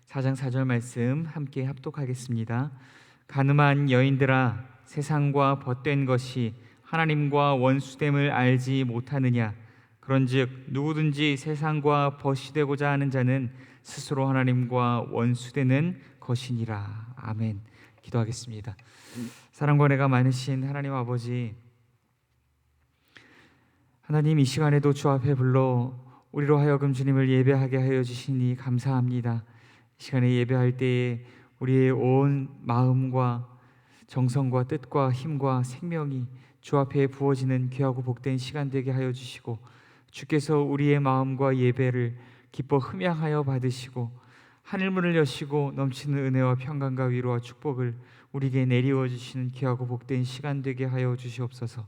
4장 4절 말씀 함께 합독하겠습니다. 가늠한 여인들아, 세상과 벗된 것이 하나님과 원수됨을 알지 못하느냐? 그런즉 누구든지 세상과 벗이 되고자 하는 자는 스스로 하나님과 원수되는 것이니라. 아멘. 기도하겠습니다. 사랑과 은혜가 많으신 하나님 아버지, 하나님, 이 시간에도 주 앞에 불러 우리로 하여금 주님을 예배하게 하여 주시니 감사합니다. 이 시간에 예배할 때에 우리의 온 마음과 정성과 뜻과 힘과 생명이 주 앞에 부어지는 귀하고 복된 시간 되게 하여 주시고, 주께서 우리의 마음과 예배를 기뻐 흠양하여 받으시고 하늘문을 여시고 넘치는 은혜와 평강과 위로와 축복을 우리에게 내리워 주시는 귀하고 복된 시간 되게 하여 주시옵소서.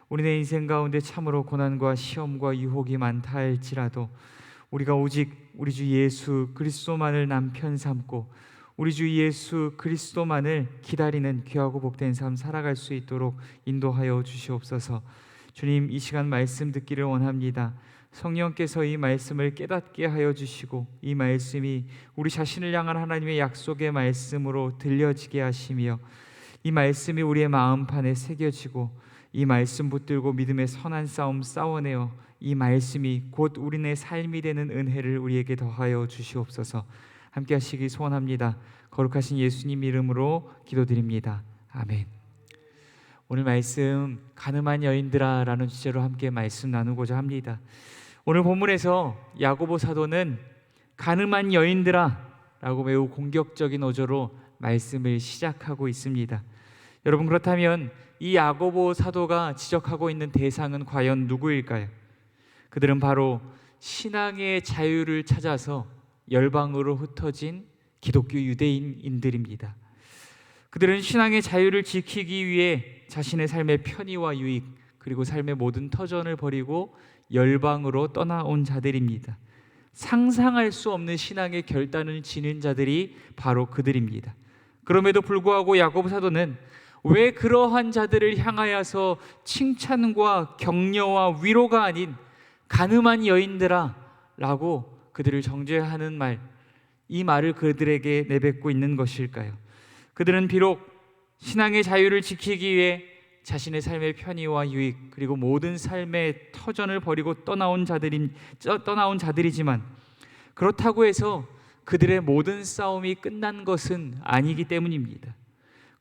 우리의 인생 가운데 참으로 고난과 시험과 유혹이 많다 할지라도 우리가 오직 우리 주 예수 그리스도만을 남편 삼고 우리 주 예수 그리스도만을 기다리는 귀하고 복된 삶 살아갈 수 있도록 인도하여 주시옵소서. 주님, 이 시간 말씀 듣기를 원합니다. 성령께서 이 말씀을 깨닫게 하여 주시고 이 말씀이 우리 자신을 향한 하나님의 약속의 말씀으로 들려지게 하시며 이 말씀이 우리의 마음판에 새겨지고 이 말씀 붙들고 믿음의 선한 싸움 싸워내어 이 말씀이 곧 우리네 삶이 되는 은혜를 우리에게 더하여 주시옵소서. 함께 하시기 소원합니다. 거룩하신 예수님 이름으로 기도드립니다. 아멘. 오늘 말씀 가늠한 여인들아 라는 주제로 함께 말씀 나누고자 합니다. 오늘 본문에서 야고보 사도는 가늠한 여인들아 라고 매우 공격적인 어조로 말씀을 시작하고 있습니다. 여러분, 그렇다면 이 야고보 사도가 지적하고 있는 대상은 과연 누구일까요? 그들은 바로 신앙의 자유를 찾아서 열방으로 흩어진 기독교 유대인들입니다. 그들은 신앙의 자유를 지키기 위해 자신의 삶의 편의와 유익 그리고 삶의 모든 터전을 버리고 열방으로 떠나온 자들입니다. 상상할 수 없는 신앙의 결단을 지닌 자들이 바로 그들입니다. 그럼에도 불구하고 야고보 사도는 왜 그러한 자들을 향하여서 칭찬과 격려와 위로가 아닌 가늠한 여인들아 라고 그들을 정죄하는 말, 이 말을 그들에게 내뱉고 있는 것일까요? 그들은 비록 신앙의 자유를 지키기 위해 자신의 삶의 편의와 유익 그리고 모든 삶의 터전을 버리고 떠나온 자들이지만 그렇다고 해서 그들의 모든 싸움이 끝난 것은 아니기 때문입니다.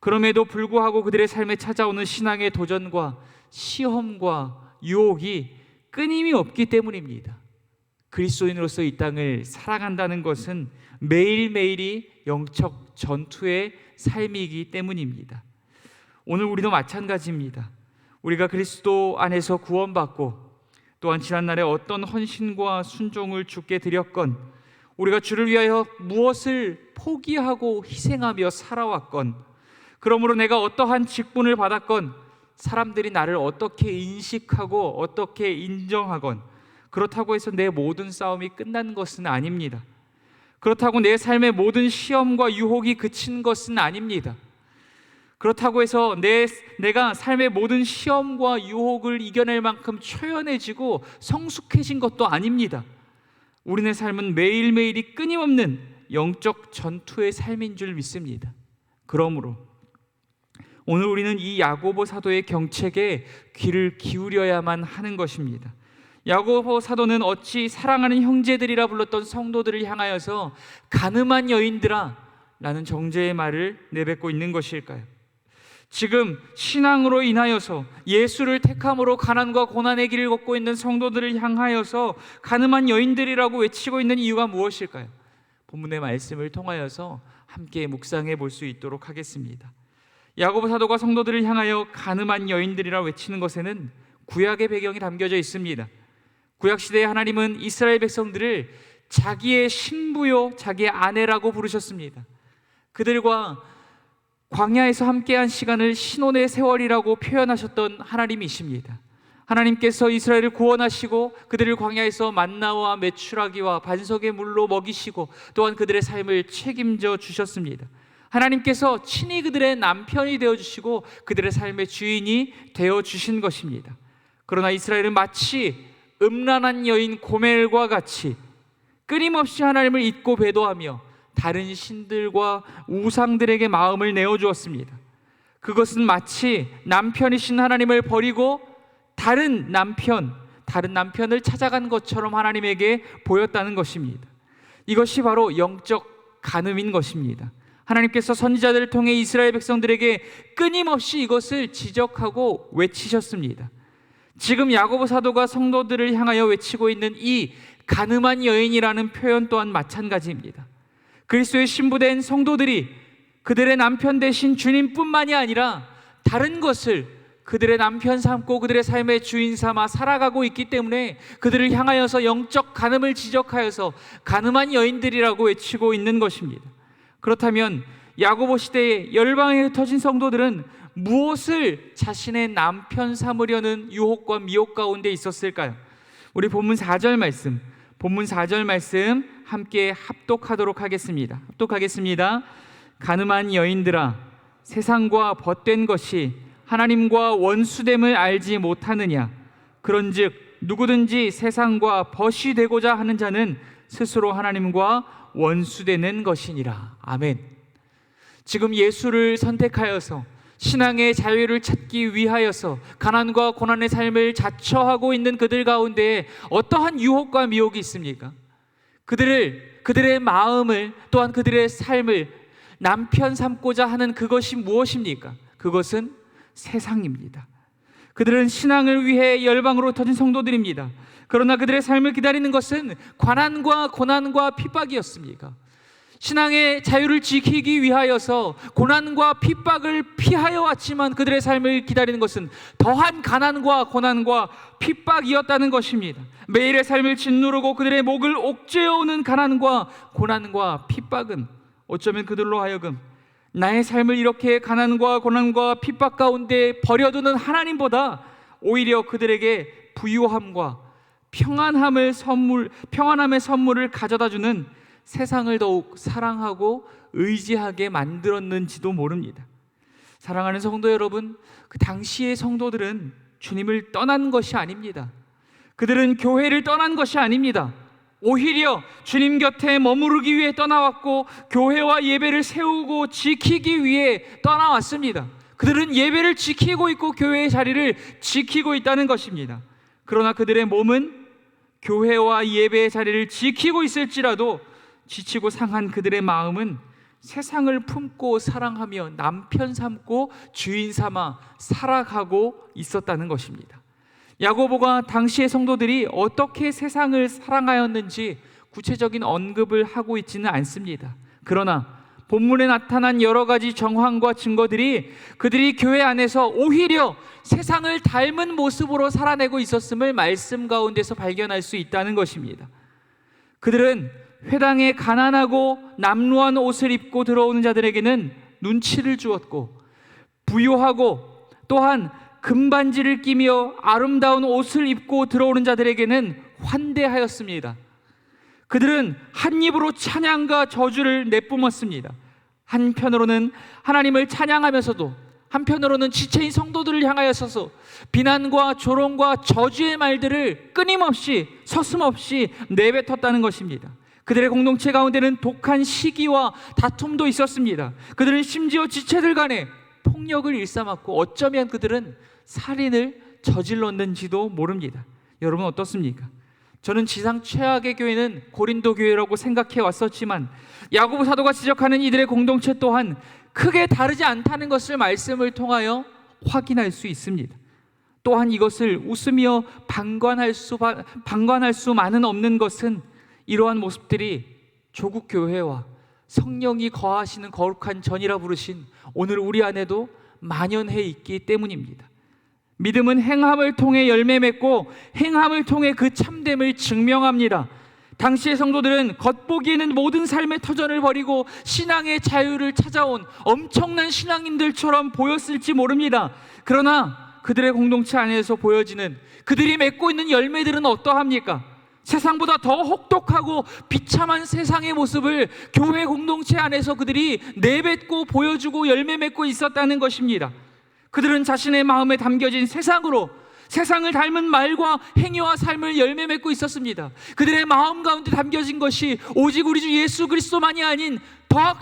그럼에도 불구하고 그들의 삶에 찾아오는 신앙의 도전과 시험과 유혹이 끊임이 없기 때문입니다. 그리스도인으로서 이 땅을 살아간다는 것은 매일매일이 영적 전투의 삶이기 때문입니다. 오늘 우리도 마찬가지입니다. 우리가 그리스도 안에서 구원받고 또한 지난날에 어떤 헌신과 순종을 주께 드렸건, 우리가 주를 위하여 무엇을 포기하고 희생하며 살아왔건, 그러므로 내가 어떠한 직분을 받았건, 사람들이 나를 어떻게 인식하고 어떻게 인정하건, 그렇다고 해서 내 모든 싸움이 끝난 것은 아닙니다. 그렇다고 내 삶의 모든 시험과 유혹이 그친 것은 아닙니다. 그렇다고 해서 내가 삶의 모든 시험과 유혹을 이겨낼 만큼 초연해지고 성숙해진 것도 아닙니다. 우리네 삶은 매일매일이 끊임없는 영적 전투의 삶인 줄 믿습니다. 그러므로 오늘 우리는 이 야고보 사도의 경책에 귀를 기울여야만 하는 것입니다. 야고보 사도는 어찌 사랑하는 형제들이라 불렀던 성도들을 향하여서 가늠한 여인들아 라는 정죄의 말을 내뱉고 있는 것일까요? 지금 신앙으로 인하여서 예수를 택함으로 가난과 고난의 길을 걷고 있는 성도들을 향하여서 가늠한 여인들이라고 외치고 있는 이유가 무엇일까요? 본문의 말씀을 통하여서 함께 묵상해 볼 수 있도록 하겠습니다. 야고보 사도가 성도들을 향하여 가늠한 여인들이라 외치는 것에는 구약의 배경이 담겨져 있습니다. 구약시대에 하나님은 이스라엘 백성들을 자기의 신부요 자기의 아내라고 부르셨습니다. 그들과 광야에서 함께한 시간을 신혼의 세월이라고 표현하셨던 하나님이십니다. 하나님께서 이스라엘을 구원하시고 그들을 광야에서 만나와 메추라기와 반석의 물로 먹이시고 또한 그들의 삶을 책임져 주셨습니다. 하나님께서 친히 그들의 남편이 되어주시고 그들의 삶의 주인이 되어주신 것입니다. 그러나 이스라엘은 마치 음란한 여인 고멜과 같이 끊임없이 하나님을 잊고 배도하며 다른 신들과 우상들에게 마음을 내어주었습니다. 그것은 마치 남편이신 하나님을 버리고 다른 남편을 찾아간 것처럼 하나님에게 보였다는 것입니다. 이것이 바로 영적 간음인 것입니다. 하나님께서 선지자들을 통해 이스라엘 백성들에게 끊임없이 이것을 지적하고 외치셨습니다. 지금 야고보 사도가 성도들을 향하여 외치고 있는 이 간음한 여인이라는 표현 또한 마찬가지입니다. 그리스도의 신부된 성도들이 그들의 남편 대신 주님뿐만이 아니라 다른 것을 그들의 남편 삼고 그들의 삶의 주인 삼아 살아가고 있기 때문에 그들을 향하여서 영적 간음을 지적하여서 간음한 여인들이라고 외치고 있는 것입니다. 그렇다면 야고보 시대에 열방에 흩어진 성도들은 무엇을 자신의 남편 삼으려는 유혹과 미혹 가운데 있었을까요? 우리 본문 4절 말씀 함께 합독하도록 하겠습니다. 합독하겠습니다. 간음한 여인들아, 세상과 벗된 것이 하나님과 원수됨을 알지 못하느냐? 그런즉 누구든지 세상과 벗이 되고자 하는 자는 스스로 하나님과 원수되는 것이니라. 아멘. 지금 예수를 선택하여서 신앙의 자유를 찾기 위하여서 가난과 고난의 삶을 자처하고 있는 그들 가운데 어떠한 유혹과 미혹이 있습니까? 그들의 마음을 또한 그들의 삶을 남편 삼고자 하는 그것이 무엇입니까? 그것은 세상입니다. 그들은 신앙을 위해 열방으로 터진 성도들입니다. 그러나 그들의 삶을 기다리는 것은 고난과 핍박이었습니까? 신앙의 자유를 지키기 위하여서 고난과 핍박을 피하여 왔지만 그들의 삶을 기다리는 것은 더한 가난과 고난과 핍박이었다는 것입니다. 매일의 삶을 짓누르고 그들의 목을 옥죄어오는 가난과 고난과 핍박은 어쩌면 그들로 하여금 나의 삶을 이렇게 가난과 고난과 핍박 가운데 버려두는 하나님보다 오히려 그들에게 부유함과 평안함의 선물을 가져다주는 세상을 더욱 사랑하고 의지하게 만들었는지도 모릅니다. 사랑하는 성도 여러분, 그 당시의 성도들은 주님을 떠난 것이 아닙니다. 그들은 교회를 떠난 것이 아닙니다. 오히려 주님 곁에 머무르기 위해 떠나왔고 교회와 예배를 세우고 지키기 위해 떠나왔습니다. 그들은 예배를 지키고 있고 교회의 자리를 지키고 있다는 것입니다. 그러나 그들의 몸은 교회와 예배의 자리를 지키고 있을지라도 지치고 상한 그들의 마음은 세상을 품고 사랑하며 남편 삼고 주인 삼아 살아가고 있었다는 것입니다. 야고보가 당시의 성도들이 어떻게 세상을 사랑하였는지 구체적인 언급을 하고 있지는 않습니다. 그러나 본문에 나타난 여러 가지 정황과 증거들이 그들이 교회 안에서 오히려 세상을 닮은 모습으로 살아내고 있었음을 말씀 가운데서 발견할 수 있다는 것입니다. 그들은 회당에 가난하고 남루한 옷을 입고 들어오는 자들에게는 눈치를 주었고, 부유하고 또한 금반지를 끼며 아름다운 옷을 입고 들어오는 자들에게는 환대하였습니다. 그들은 한 입으로 찬양과 저주를 내뿜었습니다. 한편으로는 하나님을 찬양하면서도 한편으로는 지체인 성도들을 향하여서 비난과 조롱과 저주의 말들을 끊임없이 서슴없이 내뱉었다는 것입니다. 그들의 공동체 가운데는 독한 시기와 다툼도 있었습니다. 그들은 심지어 지체들 간에 폭력을 일삼았고 어쩌면 그들은 살인을 저질렀는지도 모릅니다. 여러분 어떻습니까? 저는 지상 최악의 교회는 고린도 교회라고 생각해 왔었지만 야고보 사도가 지적하는 이들의 공동체 또한 크게 다르지 않다는 것을 말씀을 통하여 확인할 수 있습니다. 또한 이것을 웃으며 방관할 수만은 없는 것은 이러한 모습들이 조국 교회와 성령이 거하시는 거룩한 전이라 부르신 오늘 우리 안에도 만연해 있기 때문입니다. 믿음은 행함을 통해 열매 맺고 행함을 통해 그 참됨을 증명합니다. 당시의 성도들은 겉보기에는 모든 삶의 터전을 버리고 신앙의 자유를 찾아온 엄청난 신앙인들처럼 보였을지 모릅니다. 그러나 그들의 공동체 안에서 보여지는 그들이 맺고 있는 열매들은 어떠합니까? 세상보다 더 혹독하고 비참한 세상의 모습을 교회 공동체 안에서 그들이 내뱉고 보여주고 열매 맺고 있었다는 것입니다. 그들은 자신의 마음에 담겨진 세상으로 세상을 닮은 말과 행위와 삶을 열매 맺고 있었습니다. 그들의 마음 가운데 담겨진 것이 오직 우리 주 예수 그리스도만이 아닌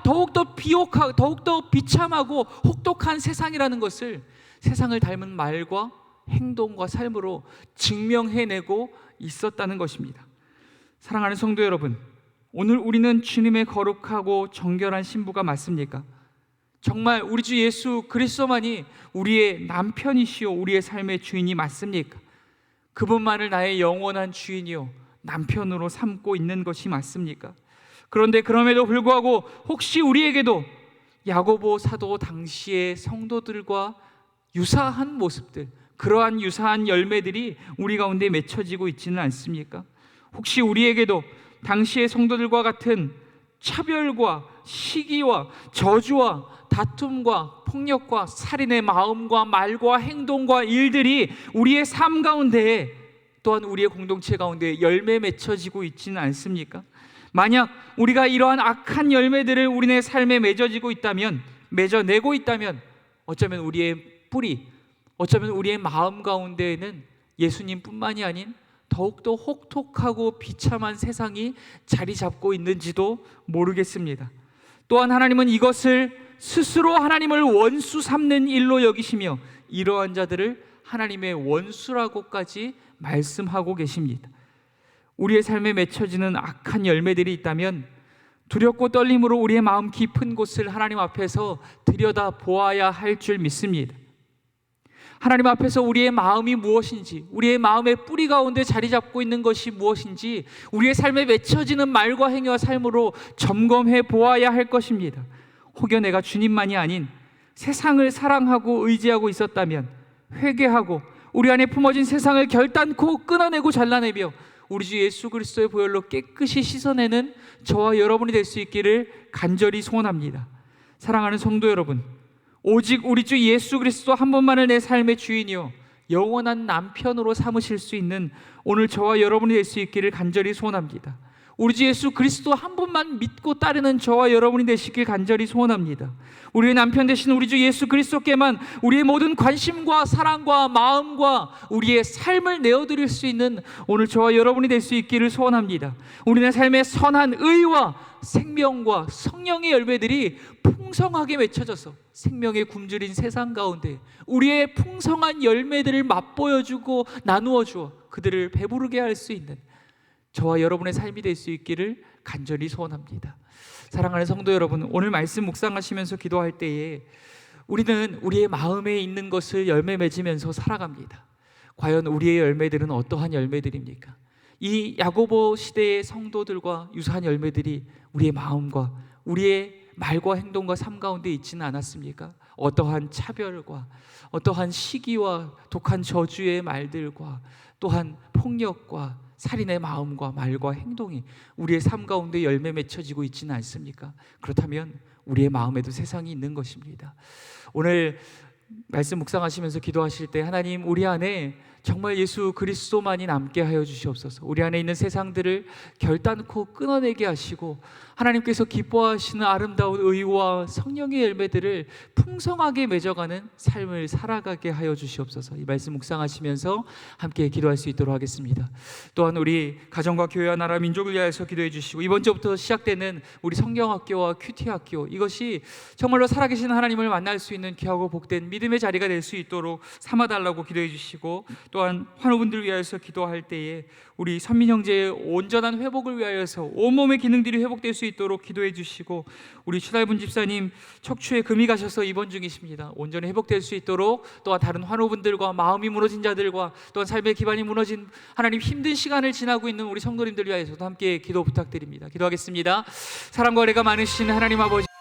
더욱더 비옥하고 더욱더 비참하고 혹독한 세상이라는 것을 세상을 닮은 말과 행동과 삶으로 증명해내고 있었다는 것입니다. 사랑하는 성도 여러분, 오늘 우리는 주님의 거룩하고 정결한 신부가 맞습니까? 정말 우리 주 예수 그리스도만이 우리의 남편이시요 우리의 삶의 주인이 맞습니까? 그분만을 나의 영원한 주인이요 남편으로 삼고 있는 것이 맞습니까? 그런데 그럼에도 불구하고 혹시 우리에게도 야고보 사도 당시의 성도들과 유사한 모습들, 그러한 유사한 열매들이 우리 가운데 맺혀지고 있지는 않습니까? 혹시 우리에게도 당시의 성도들과 같은 차별과 시기와 저주와 다툼과 폭력과 살인의 마음과 말과 행동과 일들이 우리의 삶 가운데에 또한 우리의 공동체 가운데 열매 맺혀지고 있지는 않습니까? 만약 우리가 이러한 악한 열매들을 우리의 삶에 맺어내고 있다면 어쩌면 우리의 뿌리, 어쩌면 우리의 마음 가운데에는 예수님뿐만이 아닌 더욱더 혹독하고 비참한 세상이 자리 잡고 있는지도 모르겠습니다. 또한 하나님은 이것을 스스로 하나님을 원수 삼는 일로 여기시며 이러한 자들을 하나님의 원수라고까지 말씀하고 계십니다. 우리의 삶에 맺혀지는 악한 열매들이 있다면 두렵고 떨림으로 우리의 마음 깊은 곳을 하나님 앞에서 들여다 보아야 할 줄 믿습니다. 하나님 앞에서 우리의 마음이 무엇인지, 우리의 마음의 뿌리 가운데 자리 잡고 있는 것이 무엇인지 우리의 삶에 맺혀지는 말과 행위와 삶으로 점검해 보아야 할 것입니다. 혹여 내가 주님만이 아닌 세상을 사랑하고 의지하고 있었다면 회개하고 우리 안에 품어진 세상을 결단코 끊어내고 잘라내며 우리 주 예수 그리스도의 보혈로 깨끗이 씻어내는 저와 여러분이 될 수 있기를 간절히 소원합니다. 사랑하는 성도 여러분, 오직 우리 주 예수 그리스도 한 분만을 내 삶의 주인이요 영원한 남편으로 삼으실 수 있는 오늘 저와 여러분이 될 수 있기를 간절히 소원합니다. 우리 주 예수 그리스도 한 분만 믿고 따르는 저와 여러분이 되시길 간절히 소원합니다. 우리의 남편 되신 우리 주 예수 그리스도께만 우리의 모든 관심과 사랑과 마음과 우리의 삶을 내어드릴 수 있는 오늘 저와 여러분이 될 수 있기를 소원합니다. 우리의 삶의 선한 의와 생명과 성령의 열매들이 풍성하게 맺혀져서 생명의 굶주린 세상 가운데 우리의 풍성한 열매들을 맛보여주고 나누어주어 그들을 배부르게 할 수 있는 저와 여러분의 삶이 될 수 있기를 간절히 소원합니다. 사랑하는 성도 여러분, 오늘 말씀 묵상하시면서 기도할 때에 우리는 우리의 마음에 있는 것을 열매 맺으면서 살아갑니다. 과연 우리의 열매들은 어떠한 열매들입니까? 이 야고보 시대의 성도들과 유사한 열매들이 우리의 마음과 우리의 말과 행동과 삶 가운데 있지는 않았습니까? 어떠한 차별과 어떠한 시기와 독한 저주의 말들과 또한 폭력과 살인의 마음과 말과 행동이 우리의 삶 가운데 열매 맺혀지고 있지는 않습니까? 그렇다면 우리의 마음에도 세상이 있는 것입니다. 오늘 말씀 묵상하시면서 기도하실 때 하나님, 우리 안에 정말 예수 그리스도만이 남게 하여 주시옵소서. 우리 안에 있는 세상들을 결단코 끊어내게 하시고 하나님께서 기뻐하시는 아름다운 의와 성령의 열매들을 풍성하게 맺어가는 삶을 살아가게 하여 주시옵소서. 이 말씀 묵상하시면서 함께 기도할 수 있도록 하겠습니다. 또한 우리 가정과 교회와 나라 민족을 위하여서 기도해 주시고 이번 주부터 시작되는 우리 성경학교와 큐티학교, 이것이 정말로 살아계신 하나님을 만날 수 있는 귀하고 복된 믿음의 자리가 될 수 있도록 삼아달라고 기도해 주시고, 또한 환우분들을 위하여서 기도할 때에 우리 선민 형제의 온전한 회복을 위하여서 온몸의 기능들이 회복될 수 있도록 기도해 주시고, 우리 최달분 집사님 척추에 금이 가셔서 입원 중이십니다. 온전히 회복될 수 있도록, 또한 다른 환우분들과 마음이 무너진 자들과 또한 삶의 기반이 무너진 하나님 힘든 시간을 지나고 있는 우리 성도님들 위하여서도 함께 기도 부탁드립니다. 기도하겠습니다. 사랑과 은혜가 많으신 하나님 아버지,